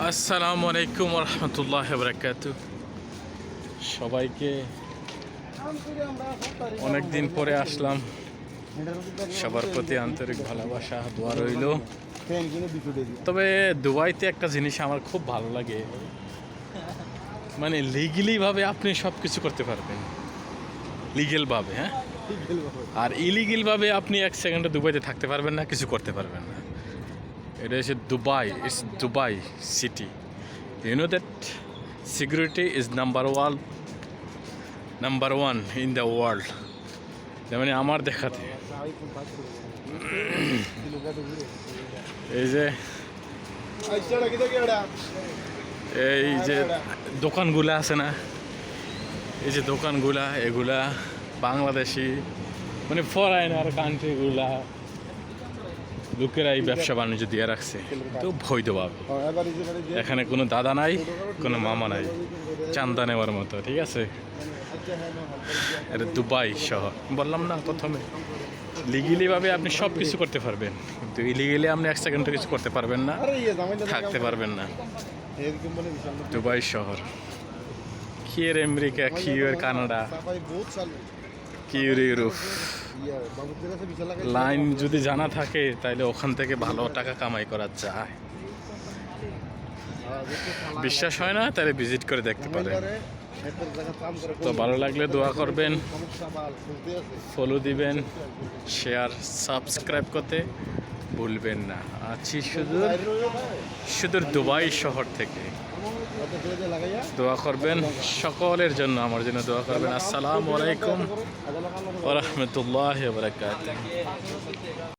আসসালামু আলাইকুম রহমতুল্লাহ বারাকাতু। সবাইকে অনেক দিন পরে আসলাম। সবার প্রতি আন্তরিক ভালোবাসা দোয়া রইল। তবে দুবাইতে একটা জিনিস আমার খুব ভালো লাগে, মানে লিগেলি ভাবে আপনি সব কিছু করতে পারবেন, লিগেল ভাবে। হ্যাঁ, আর ইলিগেল ভাবে আপনি এক সেকেন্ডে দুবাইতে থাকতে পারবেন না, কিছু করতে পারবেন না। এটা হচ্ছে Dubai, it's Dubai city. You know that security is number one in the world. যেমন আমার দেখাতে এই যে দোকানগুলা আছে না, এই যে দোকানগুলা, এগুলা বাংলাদেশি মানে ফরেনার কান্ট্রিগুলা লোকেরা এই ব্যবসা বাণিজ্য দিয়ে রাখছে তো বৈধভাবে। এখানে কোনো দাদা নাই, কোনো মামা নাই, চান্দা নেওয়ার মতো। ঠিক আছে, এটা দুবাই শহর। বললাম না প্রথমে, লিগেলি ভাবে আপনি সব কিছু করতে পারবেন, কিন্তু ইলিগেলি আপনি এক সেকেন্ডে কিছু করতে পারবেন না, থাকতে পারবেন না। দুবাই শহর কি এর আমেরিকা, কি এর কানাডা, কি এর ইউরোপ। লাইন যদি জানা থাকে তাহলে ওখান থেকে ভালো টাকা কামাই করা যায়। বিশ্বাস হয় না তাহলে ভিজিট করে দেখতে পারেন। তো ভালো লাগলে দোয়া করবেন, ফলো দিবেন, শেয়ার সাবস্ক্রাইব করতে ভুলবেন না। আছি সুদূর দুবাই শহর থেকে। দোয়া করবেন সকলের জন্য, আমার জন্য দোয়া করবেন। আসসালামু আলাইকুম ওয়া রাহমাতুল্লাহি ওয়া বারাকাতুহু।